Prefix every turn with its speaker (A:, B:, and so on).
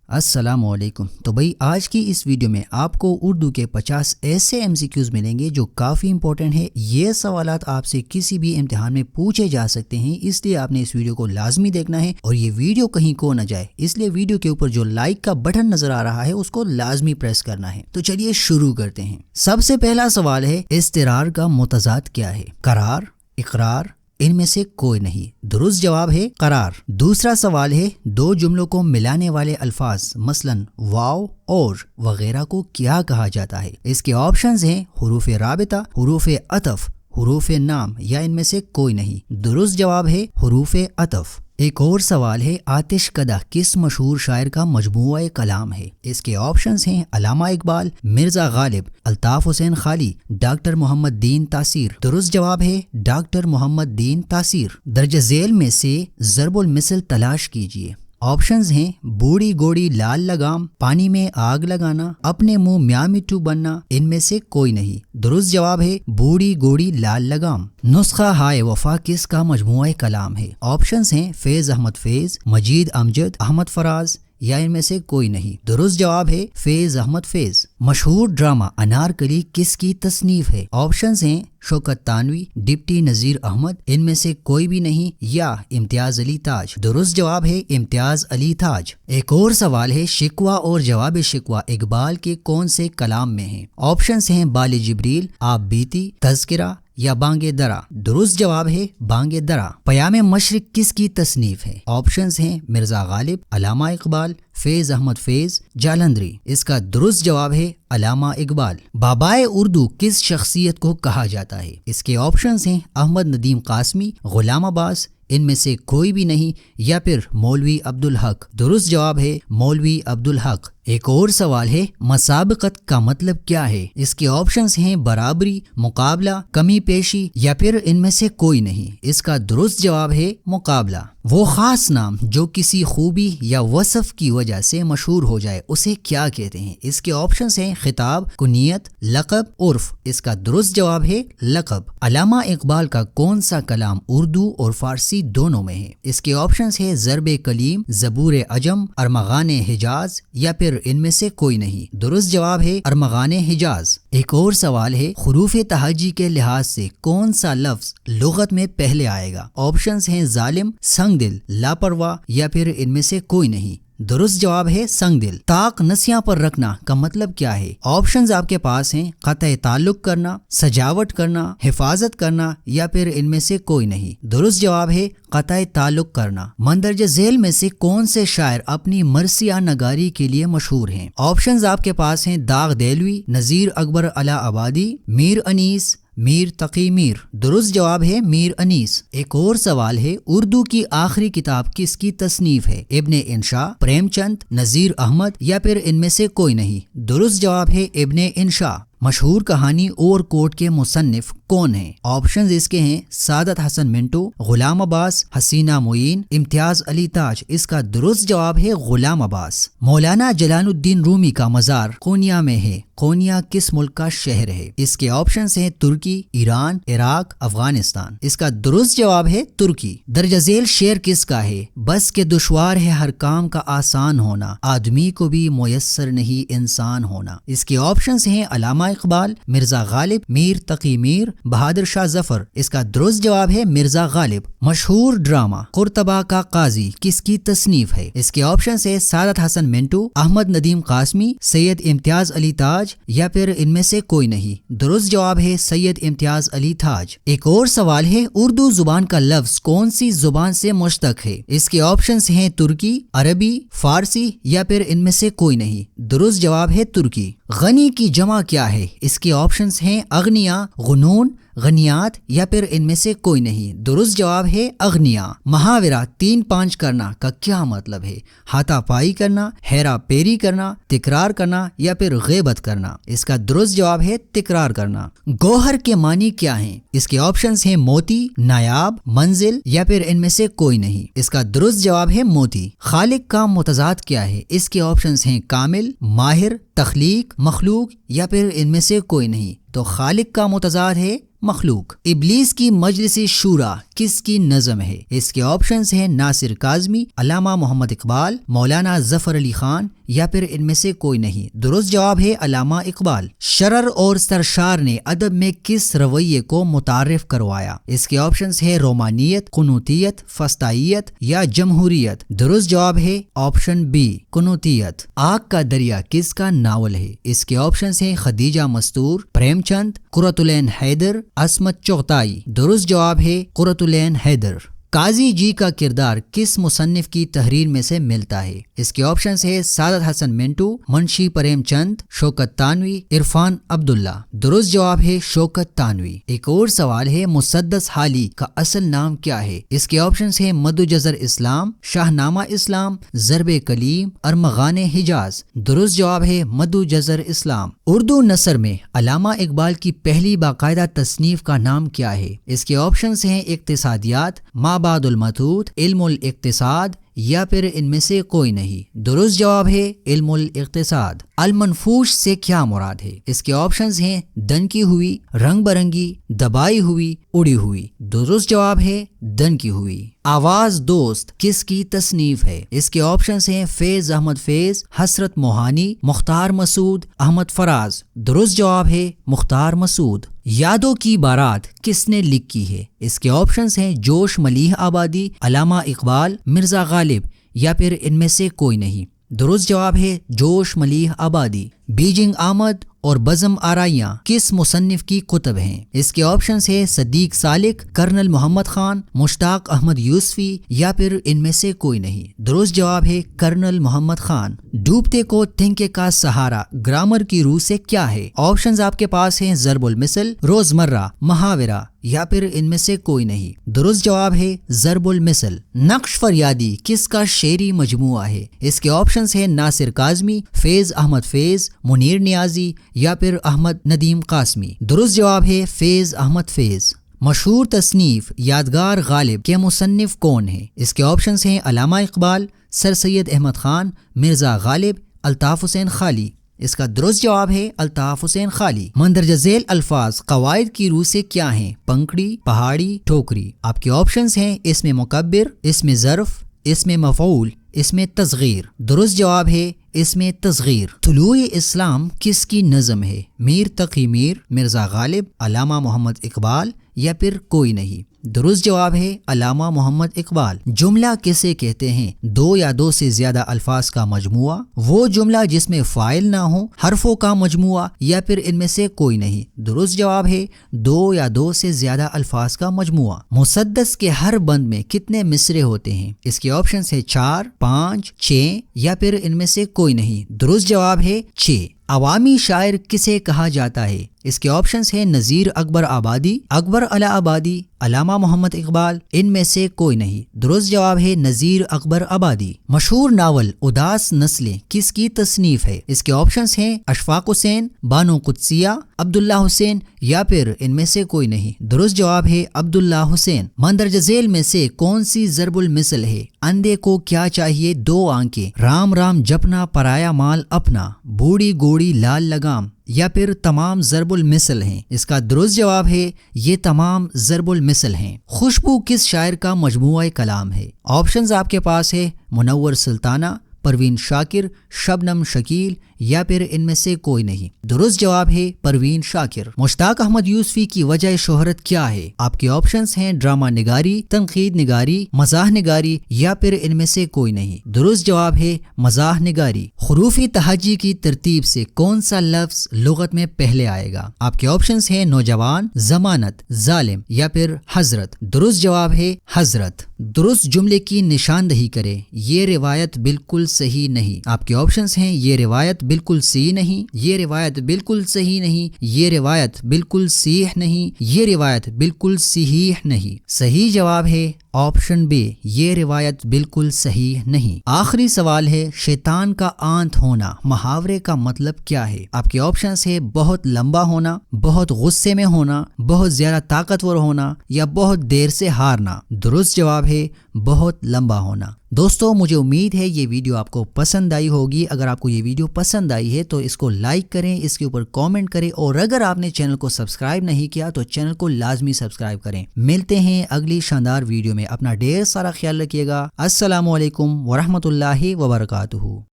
A: السلام علیکم۔ تو بھائی آج کی اس ویڈیو میں آپ کو اردو کے 50 ایسے MCQs ملیں گے جو کافی امپورٹنٹ ہے۔ یہ سوالات آپ سے کسی بھی امتحان میں پوچھے جا سکتے ہیں، اس لیے آپ نے اس ویڈیو کو لازمی دیکھنا ہے اور یہ ویڈیو کہیں کو نہ جائے، اس لیے ویڈیو کے اوپر جو لائک کا بٹن نظر آ رہا ہے اس کو لازمی پریس کرنا ہے۔ تو چلیے شروع کرتے ہیں۔ سب سے پہلا سوال ہے اضطرار کا متضاد کیا ہے؟ قرار، اقرار، ان میں سے کوئی نہیں۔ درست جواب ہے قرار۔ دوسرا سوال ہے دو جملوں کو ملانے والے الفاظ مثلا واو اور وغیرہ کو کیا کہا جاتا ہے؟ اس کے آپشنز ہیں حروف رابطہ، حروف عطف، حروف نام یا ان میں سے کوئی نہیں۔ درست جواب ہے حروف عطف۔ ایک اور سوال ہے آتش کدہ کس مشہور شاعر کا مجموعہ کلام ہے؟ اس کے آپشنز ہیں علامہ اقبال، مرزا غالب، الطاف حسین خالی، ڈاکٹر محمد دین تاثیر۔ درست جواب ہے ڈاکٹر محمد دین تاثیر۔ درج ذیل میں سے ضرب المثل تلاش کیجیے۔ آپشنز ہیں بوڑھی گوڑی لال لگام، پانی میں آگ لگانا، اپنے منہ میاں مٹھو بننا، ان میں سے کوئی نہیں۔ درست جواب ہے بوڑھی گوڑی لال لگام۔ نسخہ ہائے وفا کس کا مجموعہ کلام ہے؟ آپشنز ہیں فیض احمد فیض، مجید امجد، احمد فراز یا ان میں سے کوئی نہیں۔ درست جواب ہے فیض احمد فیض۔ مشہور ڈرامہ انارکلی کس کی تصنیف ہے؟ آپشنز ہیں شوکت تانوی، ڈپٹی نذیر احمد، ان میں سے کوئی بھی نہیں، یا امتیاز علی تاج۔ درست جواب ہے امتیاز علی تاج۔ ایک اور سوال ہے شکوہ اور جواب شکوہ اقبال کے کون سے کلام میں ہیں؟ آپشنز ہیں بال جبریل، آپ بیتی، تذکرہ یا بانگ درا۔ درست جواب ہے بانگ درا۔ پیام مشرق کس کی تصنیف ہے؟ آپشنز ہیں مرزا غالب، علامہ اقبال، فیض احمد فیض، جالندھری۔ اس کا درست جواب ہے علامہ اقبال۔ بابائے اردو کس شخصیت کو کہا جاتا ہے؟ اس کے آپشنز ہیں احمد ندیم قاسمی، غلام عباس، ان میں سے کوئی بھی نہیں، یا پھر مولوی عبدالحق۔ درست جواب ہے مولوی عبدالحق۔ ایک اور سوال ہے مسابقت کا مطلب کیا ہے؟ اس کے آپشنز ہیں برابری، مقابلہ، کمی پیشی یا پھر ان میں سے کوئی نہیں۔ اس کا درست جواب ہے مقابلہ۔ وہ خاص نام جو کسی خوبی یا وصف کی وجہ سے مشہور ہو جائے اسے کیا کہتے ہیں؟ اس کے آپشنز ہیں خطاب، کنیت، لقب، عرف۔ اس کا درست جواب ہے لقب۔ علامہ اقبال کا کون سا کلام اردو اور فارسی دونوں میں ہے؟ اس کے آپشنز ہیں ضرب کلیم، زبور عجم، ارمغان حجاز یا پھر ان میں سے کوئی نہیں۔ درست جواب ہے ارمغان حجاز۔ ایک اور سوال ہے حروف تہجی کے لحاظ سے کون سا لفظ لغت میں پہلے آئے گا؟ آپشنز ہیں ظالم، سنگ دل، لاپرواہ یا پھر ان میں سے کوئی نہیں۔ درست جواب ہے سنگ دل۔ طاق نسیاں پر رکھنا کا مطلب کیا ہے؟ آپشنز آپ کے پاس ہیں قطع تعلق کرنا، سجاوٹ کرنا، حفاظت کرنا یا پھر ان میں سے کوئی نہیں۔ درست جواب ہے قطع تعلق کرنا۔ مندرجہ ذیل میں سے کون سے شاعر اپنی مرثیہ نگاری کے لیے مشہور ہیں؟ آپشنز آپ کے پاس ہیں داغ دہلوی، نذیر اکبر الہ آبادی، میر انیس، میر تقی میر۔ درست جواب ہے میر انیس۔ ایک اور سوال ہے اردو کی آخری کتاب کس کی تصنیف ہے؟ ابن انشا، پریم چند، نذیر احمد یا پھر ان میں سے کوئی نہیں۔ درست جواب ہے ابن انشا۔ مشہور کہانی اوور کوٹ کے مصنف کون ہیں؟ آپشنز اس کے ہیں سعادت حسن منٹو، غلام عباس، حسینہ معین، امتیاز علی تاج۔ اس کا درست جواب ہے غلام عباس۔ مولانا جلال الدین رومی کا مزار قونیہ میں ہے۔ قونیہ کس ملک کا شہر ہے؟ اس کے آپشنز ہیں ترکی، ایران، عراق، افغانستان۔ اس کا درست جواب ہے ترکی۔ درج ذیل شعر کس کا ہے؟ بس کہ دشوار ہے ہر کام کا آسان ہونا، آدمی کو بھی میسر نہیں انسان ہونا۔ اس کے آپشنز ہیں علامہ اقبال، مرزا غالب، میر تقی میر، بہادر شاہ ظفر۔ اس کا درست جواب ہے مرزا غالب۔ مشہور ڈرامہ قرطبہ کا قاضی کس کی تصنیف ہے؟ اس کے آپشنز ہیں سعادت حسن منٹو، احمد ندیم قاسمی، سید امتیاز علی تاج یا پھر ان میں سے کوئی نہیں۔ درست جواب ہے سید امتیاز علی تاج۔ ایک اور سوال ہے اردو زبان کا لفظ کون سی زبان سے مشتق ہے؟ اس کے آپشنز ہیں ترکی، عربی، فارسی یا پھر ان میں سے کوئی نہیں۔ درست جواب ہے ترکی۔ غنی کی جمع کیا ہے؟ اس کے آپشنز ہیں اغنیا، غنون، غنیات یا پھر ان میں سے کوئی نہیں۔ درست جواب ہے اغنیا۔ محاورہ 3-5 کرنا کا کیا مطلب ہے؟ ہاتھا پائی کرنا، ہیرا پیری کرنا، تکرار کرنا یا پھر غیبت کرنا۔ اس کا درست جواب ہے تکرار کرنا۔ گوہر کے معنی کیا ہیں؟ اس کے آپشنز ہیں موتی، نایاب، منزل یا پھر ان میں سے کوئی نہیں۔ اس کا درست جواب ہے موتی۔ خالق کا متضاد کیا ہے؟ اس کے آپشنز ہیں کامل، ماہر، تخلیق، مخلوق یا پھر ان میں سے کوئی نہیں۔ تو خالق کا متضاد ہے مخلوق۔ ابلیس کی مجلس شورا کس کی نظم ہے؟ اس کے آپشنز ہیں ناصر کاظمی، علامہ محمد اقبال، مولانا ظفر علی خان یا پھر ان میں سے کوئی نہیں؟ درست جواب ہے علامہ اقبال۔ شرر اور سرشار نے ادب میں کس رویے کو متعارف کروایا؟ اس کے آپشنز ہے رومانیت، قنوتیت، فسطائیت یا جمہوریت۔ درست جواب ہے آپشن بی، قنوتیت۔ آگ کا دریا کس کا ناول ہے؟ اس کے آپشنز ہیں خدیجہ مستور، پریم چند، قرۃ العین حیدر، عصمت چغتائی۔ درست جواب ہے قرۃ العین حیدر۔ قاضی جی کا کردار کس مصنف کی تحریر میں سے ملتا ہے؟ اس کے آپشنز ہے سعادت حسن منٹو، منشی پریم چند، شوکت تانوی، عرفان عبداللہ۔ درست جواب ہے شوکت تانوی۔ ایک اور سوال ہے مسدس حالی کا اصل نام کیا ہے؟ اس کے آپشنز ہیں مد جزر اسلام، شاہ نامہ اسلام، ضرب کلیم، ارمغان حجاز۔ درست جواب ہے مد جزر اسلام۔ اردو نثر میں علامہ اقبال کی پہلی باقاعدہ تصنیف کا نام کیا ہے؟ اس کے آپشنز ہیں اقتصادیات، مابعد المتوت، علم الاقتصاد یا پھر ان میں سے کوئی نہیں؟ درست جواب ہے علم الاقتصاد۔ المنفوش سے کیا مراد ہے؟ اس کے آپشنز ہیں دن کی ہوئی، رنگ برنگی، دبائی ہوئی، اڑی ہوئی۔ درست جواب ہے دن کی ہوئی۔ آواز دوست کس کی تصنیف ہے؟ اس کے آپشنز ہیں فیض احمد فیض، حسرت موہانی، مختار مسعود، احمد فراز۔ درست جواب ہے مختار مسعود۔ یادوں کی بارات کس نے لکھی ہے؟ اس کے آپشنز ہیں جوش ملیح آبادی، علامہ اقبال، مرزا غالب یا پھر ان میں سے کوئی نہیں؟ درست جواب ہے جوش ملیح آبادی۔ بیجنگ آمد اور بزم آرائیاں کس مصنف کی کتب ہیں؟ اس کے آپشنز ہے صدیق سالک، کرنل محمد خان، مشتاق احمد یوسفی یا پھر ان میں سے کوئی نہیں؟ درست جواب ہے کرنل محمد خان۔ ڈوبتے کو تنکے کا سہارا گرامر کی روح سے کیا ہے؟ آپشنز آپ کے پاس ہیں ضرب المثل، روزمرہ، محاورہ یا پھر ان میں سے کوئی نہیں؟ درست جواب ہے ضرب المثل۔ نقش فریادی کس کا شعری مجموعہ ہے؟ اس کے آپشنز ہیں ناصر کاظمی، فیض احمد فیض، منیر نیازی یا پھر احمد ندیم قاسمی۔ درست جواب ہے فیض احمد فیض۔ مشہور تصنیف یادگار غالب کے مصنف کون ہیں؟ اس کے آپشنز ہیں علامہ اقبال، سر سید احمد خان، مرزا غالب، الطاف حسین خالی۔ اس کا درست جواب ہے الطاف حسین خالی۔ مندرجہ ذیل الفاظ قواعد کی روح سے کیا ہیں؟ پنکھڑی، پہاڑی، ٹھوکری۔ آپ کے آپشنز ہیں اسم مکبر، اسم ظرف، اسم مفعول، اسم تصغیر۔ درست جواب ہے اسم تصغیر۔ طلوع اسلام کس کی نظم ہے؟ میر تقی میر، مرزا غالب، علامہ محمد اقبال یا پھر کوئی نہیں؟ درست جواب ہے علامہ محمد اقبال۔ جملہ کسے کہتے ہیں؟ دو یا دو سے زیادہ الفاظ کا مجموعہ، وہ جملہ جس میں فاعل نہ ہو، حرفوں کا مجموعہ یا پھر ان میں سے کوئی نہیں؟ درست جواب ہے دو یا دو سے زیادہ الفاظ کا مجموعہ۔ مسدس کے ہر بند میں کتنے مصرے ہوتے ہیں؟ اس کے آپشنز ہیں 4، 5، 6 یا پھر ان میں سے کوئی نہیں؟ درست جواب ہے 6۔ عوامی شاعر کسے کہا جاتا ہے؟ اس کے آپشنز ہیں نذیر اکبر آبادی، اکبر علی آبادی، علامہ محمد اقبال، ان میں سے کوئی نہیں؟ درست جواب ہے نذیر اکبر آبادی۔ مشہور ناول اداس نسلیں کس کی تصنیف ہے؟ اس کے آپشنز ہیں اشفاق حسین، بانو قدسیہ، عبداللہ حسین یا پھر ان میں سے کوئی نہیں؟ درست جواب ہے عبداللہ حسین۔ مندرجہ ذیل میں سے کون سی ضرب المثل ہے؟ اندھے کو کیا چاہیے 2 آنکھیں، رام رام جپنا پرایا مال اپنا، بوڑھی گوڑی لال لگام یا پھر تمام ضرب المثل ہیں؟ اس کا درست جواب ہے یہ تمام ضرب المثل ہیں۔ خوشبو کس شاعر کا مجموعہ کلام ہے؟ آپشنز آپ کے پاس ہے منور سلطانہ، پروین شاکر، شبنم شکیل یا پھر ان میں سے کوئی نہیں؟ درست جواب ہے پروین شاکر۔ مشتاق احمد یوسفی کی وجہ شہرت کیا ہے؟ آپ کے آپشنز ہیں ڈرامہ نگاری، تنقید نگاری، مزاح نگاری یا پھر ان میں سے کوئی نہیں؟ درست جواب ہے مزاح نگاری۔ حروف تہجی کی ترتیب سے کون سا لفظ لغت میں پہلے آئے گا؟ آپ کے آپشنز ہیں نوجوان، ضمانت، ظالم یا پھر حضرت۔ درست جواب ہے حضرت۔ درست جملے کی نشاندہی کریں۔ یہ روایت بالکل صحیح نہیں۔ آپ کے آپشنز ہیں یہ روایت بالکل صحیح نہیں، یہ روایت بالکل صحیح نہیں، یہ روایت بالکل صحیح نہیں، یہ روایت بالکل صحیح نہیں۔ صحیح جواب ہے آپشن بی، یہ روایت بالکل صحیح نہیں۔ آخری سوال ہے شیطان کا آنت ہونا محاورے کا مطلب کیا ہے؟ آپ کے آپشنز ہے بہت لمبا ہونا، بہت غصے میں ہونا، بہت زیادہ طاقتور ہونا یا بہت دیر سے ہارنا۔ درست جواب ہے بہت لمبا ہونا۔ دوستو مجھے امید ہے یہ ویڈیو آپ کو پسند آئی ہوگی۔ اگر آپ کو یہ ویڈیو پسند آئی ہے تو اس کو لائک کریں، اس کے اوپر کامنٹ کریں اور اگر آپ نے چینل کو سبسکرائب نہیں کیا تو چینل کو لازمی سبسکرائب کریں۔ ملتے ہیں اگلی شاندار ویڈیو میں، اپنا ڈھیر سارا خیال رکھیے گا۔ السلام علیکم ورحمۃ اللہ وبرکاتہ۔